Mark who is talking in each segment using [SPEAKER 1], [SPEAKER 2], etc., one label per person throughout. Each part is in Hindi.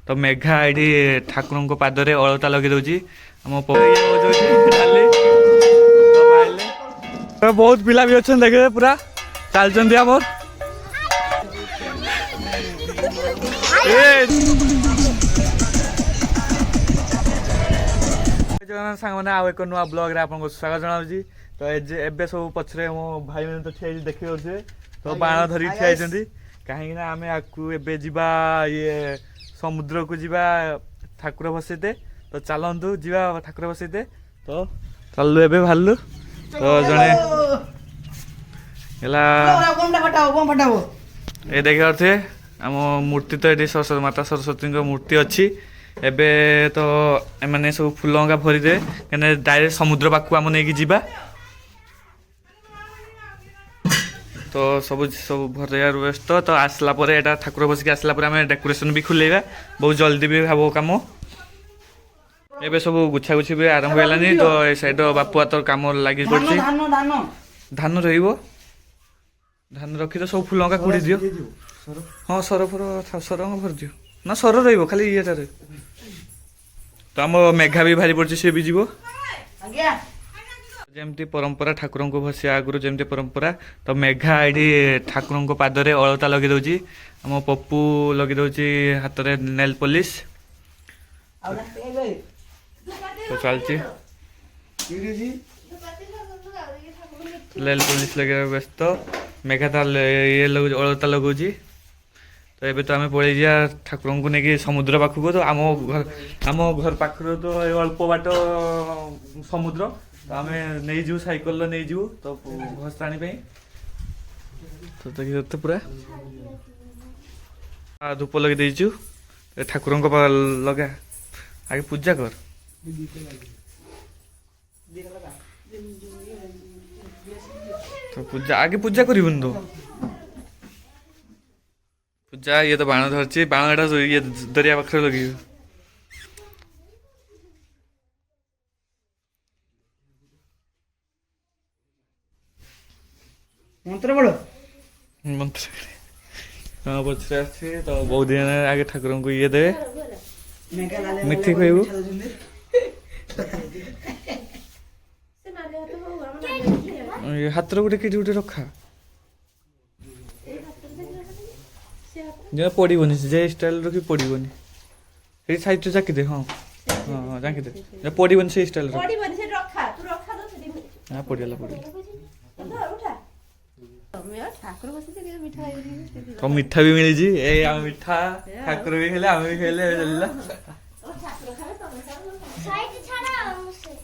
[SPEAKER 1] तो मेघा ये ठाकुर पादरे अलता लगे दूची बहुत पिला भी अच्छा देखे पूरा चलते आमर सांग मैंने आउ एक नुआ ब्लॉग रे आपको स्वागत जनाऊँ तो एबे सब पछरे मो भाई मैंने तो ठिया देखी पारे तो बाण धरिक ठिया कहीं आम आपको एबे जीवा ये समुद्र को जीवा ठाकुर बसैते तो चलतु जीवा ठाकुर बसैते तो चलु एबे बाहरलु तो जड़े ये देखा थे आम मूर्ति तो ये सरस्वती माता सरस्वती मूर्ति अच्छी एबे तो एमाने सब फूलंगा भरी दे कहीं डायरेक्ट समुद्र पाखु आम नहीं जीवा तो सब सब भर व्यस्त तो आसला यहाँ ठाकुर बसिक आसला आम डेकोरेशन भी खुलेगा बहुत जल्दी भी भाव कम एबे सब गुछा गुछी भी आरंभ है तो ये साइड बापुआ तो कम लगी पड़ी धान धान रखी तो सब फूलंगा कुड़ी दियो हाँ सर फर सर भर दियो ना सर खाली ये तो आम मेघा भी भारी पड़ी सी भी जीव जमती परंपरा ठाकुर को भसिया आगुरी जमती परंपरा तो मेघा ये ठाकुर पादरे अलता लगे दूची आम पप्पू लगे दूची हाथ में नेल पॉलिश तो चलती नेल पॉलिश लगे व्यस्त मेघा ये अलता लगौची तो ये तो आम पड़े जा ठाकुर को लेकिन समुद्र पाखक तो आम घर पाखर तो अल्प बाट समुद्र तो आम नहीं जीव साइकेल नहीं जीव तो भसाणी तो देखते पूरा धूप लगे देचु ठाकुर लगा आगे पूजा कर तो पूजा आगे पूजा करबन तो पूजा ये तो बाण धरची बाण ये दरिया पाखे लगे
[SPEAKER 2] मंत्र बोलो
[SPEAKER 1] मंत्र हाँ पचरे आछे तो बहुत दिन आगे ठाकुर को ये दे मिठी खुएबू हाथ गोटे कि गोटे रखा पड़ोनी जे स्टाइल रखी पड़ोनी ये साइड जाकी दे हाँ हाँ जाकी दे पड़ोनी से स्टाइल हाँ पड़गला तो मिठा भी मिली जी ए आम मिठा ठाकुर भी खेले आम भी खेले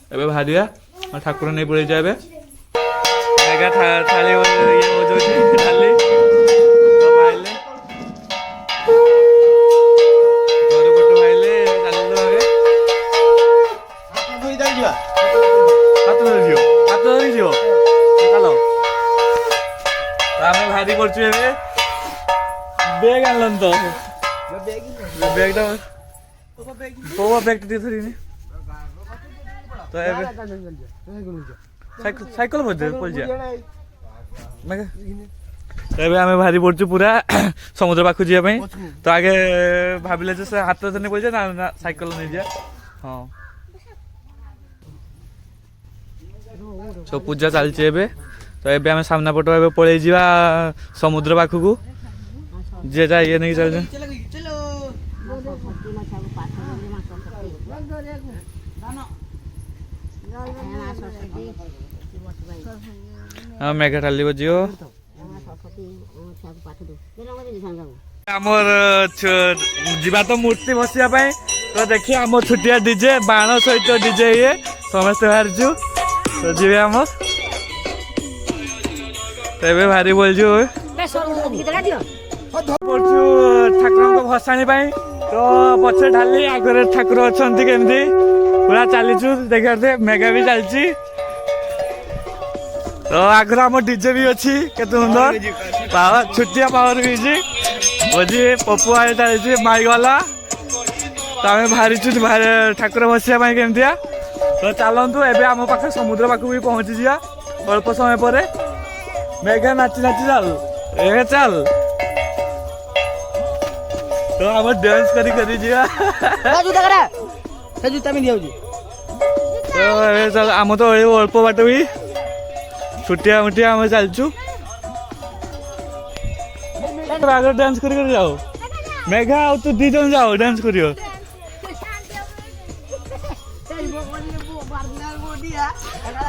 [SPEAKER 1] एबे भारिया ठाकुर नहीं पड़े जाए थाली थाली भारी कर बेग आन तो बेग बैग थोड़ी तो साइकेल आम भारी पड़चु पूरा समुद्र पाखु जावाई तो आगे भाविले से हाथ नहीं पड़ जाए ना साइकेल नहीं जा हाँ सब पूजा चलती तो ये आम सामना पट पलि जा समुद्र पाखक जे जा ये नहीं चल हाँ मेघा टाली बजियो आमर जीवा तो मूर्ति बसिया तो देखिए आम छुटिया डीजे बाण सहित डीजे ये समस्त बाहरचु तो जी आम तेरे भारी बोलछु ठाकुर को भसाणी तो पछे ढाली आगे ठाकुर अच्छा केमती पूरा चलीचु देखते मेगा भी चलची तो आगे आम डीजे भी अच्छी के सुंदर पावर छुटिया पावर भी बोझी पप्पू आए चलती माइक वाला तो आम भारी ठाकुर बसिया केमतिया तो चलतु एबे आम पाखे समुद्र पाखक भी पहुंची जा अल्प समय पर मेघा नाची नाची चल ए चल तो तो हम डांस करी करी जिया
[SPEAKER 2] जूता करा से जूता में दिया
[SPEAKER 1] तो ए चल हम तो अल्प बाट भी छुटिया मुटिया हम चलचु आगे डांस करी करी जाओ मेघा आ तू दी जन जाओ डांस करियो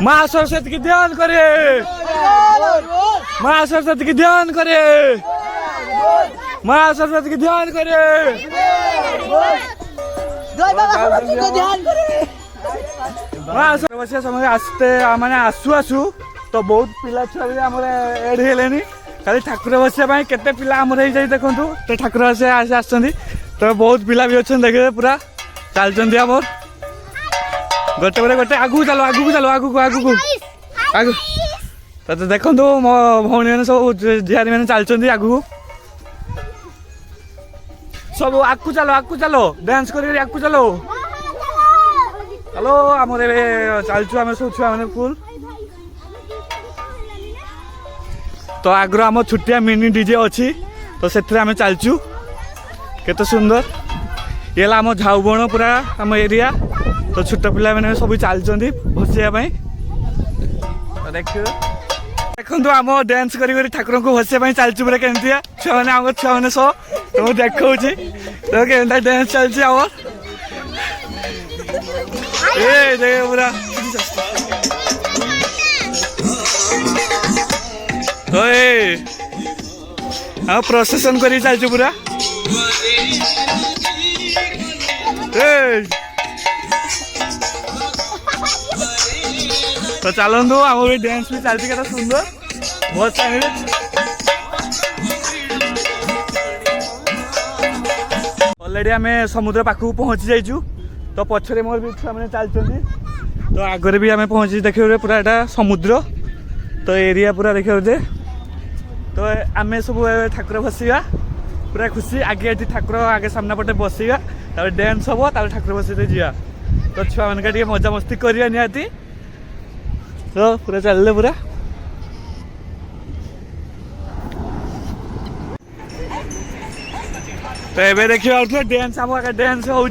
[SPEAKER 1] माँ सरस्वती की ध्यान करे माँ सरस्वती की ध्यान करे माँ सरस्वती की ध्यान करे माँ सरस्वती समय आसते माने आसु आसु तो बहुत पिला छुआ भी आमर एड हेलेनी खाली ठाकुर बसिया केते पिला आमर हो जाए देखु तो ठाकुर बसिया आसछन्ती तो बहुत पिला भी अच्छा देखे पूरा चलछन्ती आमर गोटे गोटे गोटे आगू चलो आगू चलो आगू आगू आगू तो देखु मो भौणी मैंने सब झियारी मैंने चलछन्ती आगू सब आगू चलो डांस कर आगू चलो हेलो आमर ए चलचु आम सब छुआ मैंने फुल तो आग्र आम छुटिया मिनी डीजे अच्छी तो से चलचु केते सुंदर ये आम झाउबण पूरा आम एरिया तो छोट पिला मैंने सब चलती भसिया देखु आम डांस करी ठाकुर को भसिया चलचु पूरा केमती छुआ मैंने आम छुआ मैंने सब तो देखा तो केमता डांस चलती आम ये देख पूरा तो हम प्रोसेसन कर चलचु पूरा तो चलतु आम भी डांस भी चलती केते सुंदर बहुत ऑलरेडी आम समुद्र पाखक पहुँची जाइचु तो पछरे मोर भी छुआ मैंने चलती तो आगे भी आम पहुँची देखिए पूरा एटा समुद्र तो एरिया पूरा देखिए तो आम सब ठाकुर बसवा पूरा खुशी आगे ये ठाकुर आगे सामना पटे बसवा डांस हम ठाकुर बसते जा तो छुआ मान मजा मस्ती करिया निहाती तो पूरा चल पूरा तो ये देखिए डांस आम आगे डांस हो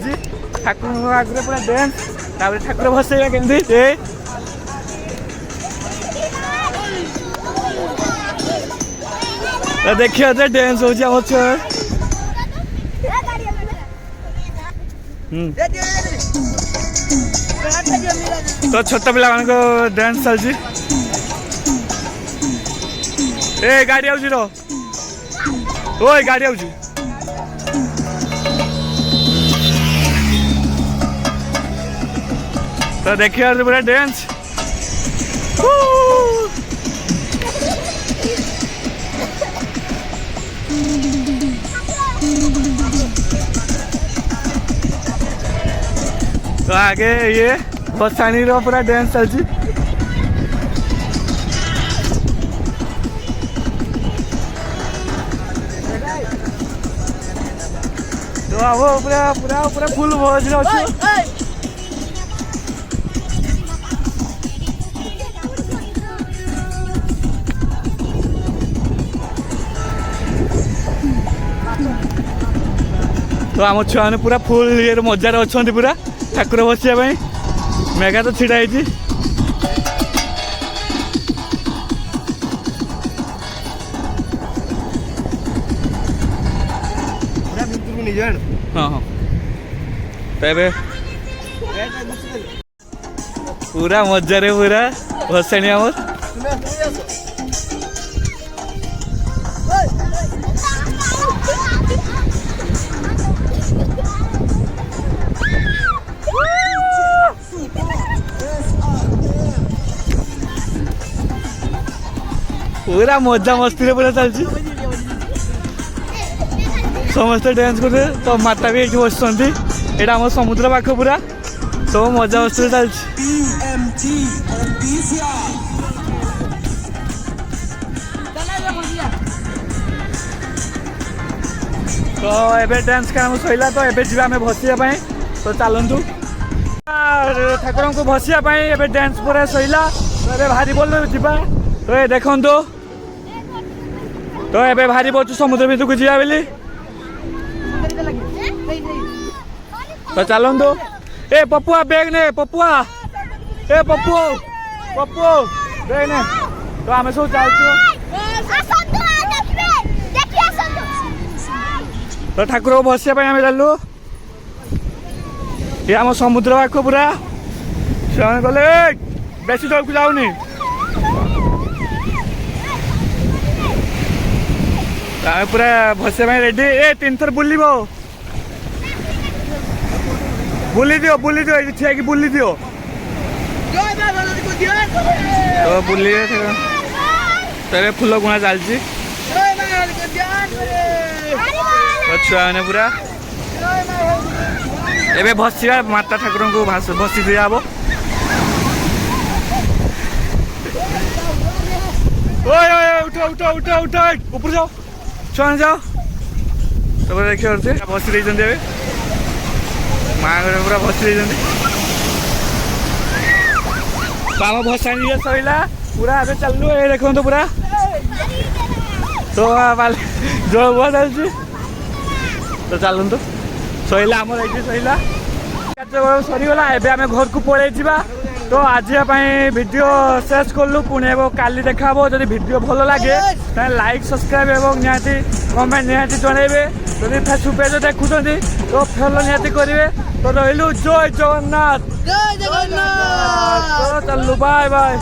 [SPEAKER 1] ठाकुर आगे पूरा डांस ठाकुर बसवा केमती तो देखिए डांस हो तो छोट पिला मान को डांस चलती ए गाड़ी आउची रो ओए गाड़ी आउची तो देखिए पूरा डांस तो आगे ये भसाणी पूरा डांस चलती तो अब पूरा पूरा पूरा फुल भोज अच्छे तो आम छुआ मैंने पूरा फुल ये मजार अच्छा पूरा ठाकुर बसिया मेघा तो छिड़ा है हाँ हाँ तो पूरा मजार पूरा भसाणी आम पूरा मजा मस्ती पूरा चलती समस्त डांस करते तो माता भी ये बस यहाँ आम समुद्र पाख पूरा सब मजा मस्ती चलती तो ये डांस काम सैला तो ये जी आम भसिया तो चलतु ठाकुर को भसिया ये डांस पूरा सैला तो ये भारी बोल जा तो ये देखु तो ये भारी बहुत समुद्र भितर को जा ତ ଚାଲନ୍ତୁ। ଏ ପପୁଆ ବେଗ ନେ ପପୁଆ, ଏ ପପୁ ପପୁ ବେଗ ନେ। ତ ଆମେ ସବୁ ଚାଲଛୁ। ତ ଠାକୁରକୁ ବସିବା ପାଇଁ ଆମେ ଚାଲୁ। ଏ ଆମ ସମୁଦ୍ର ପାଖ ପୁରା। ସେମାନେ କହିଲେ ବେଶୀ ତଳକୁ ଯାଉନି। ଆମେ ପୁରା ବସିବା ପାଇଁ ରେଡି। ଏ 3 ଥର ବୁଲିବ, ବୁଲି ଦିଅ ଏଠି ଠିଆ ହେଇକି ବୁଲି ଦିଅ। ତ ବୁଲିବେ ତେବେ ଫୁଲ ଗୁଣା ଚାଲିଛି। ଛୁଆମାନେ ପୁରା ଏବେ ବସିବା ମାତା ଠାକୁରଙ୍କୁ ବସି ଦିଆହବ। ଉଠ ଉଠ ଉଠ ଉଠ ଉପରୁ ଯାଅ, ଛୁଆମାନେ ଯାଅ। ତାପରେ ଦେଖି ପାରୁଛେ ବସି ଦେଇଛନ୍ତି। ଏବେ ମା ଘରେ ପୁରା ବସି ଦେଇଛନ୍ତି। ଆମ ଭସାଣି ଇଏ ସରିଲା ପୁରା। ଏବେ ଚାଲୁ। ଏ ଦେଖନ୍ତୁ ପୁରା ତ ଜଳ ବୁହା ଚାଲିଛି। ତ ଚାଲନ୍ତୁ। ସରିଲା ଆମର ଏଇଠି ସରିଲା କାର୍ଯ୍ୟକ୍ରମ ସରିଗଲା। ଏବେ ଆମେ ଘରକୁ ପଳେଇ ଯିବା। ତ ଆଜି ପାଇଁ ଭିଡ଼ିଓ ଶେଷ କଲୁ। ପୁଣି ଏବଂ କାଲି ଦେଖା ହବ। ଯଦି ଭିଡ଼ିଓ ଭଲ ଲାଗେ ତାହେଲେ ଲାଇକ୍ ସବସ୍କ୍ରାଇବ୍ ଏବଂ ନିହାତି କମେଣ୍ଟ ନିହାତି ଜଣାଇବେ। ଯଦି ଫେସବୁକ୍ ପେଜ୍ ଦେଖୁଛନ୍ତି ତ ଫଲୋ ନିହାତି କରିବେ। ତ ରହିଲୁ। ଜୟ ଜଗନ୍ନାଥ।
[SPEAKER 2] ଜୟ ଜଗନ୍ନାଥ।
[SPEAKER 1] ଚାଲୁ। Bye bye.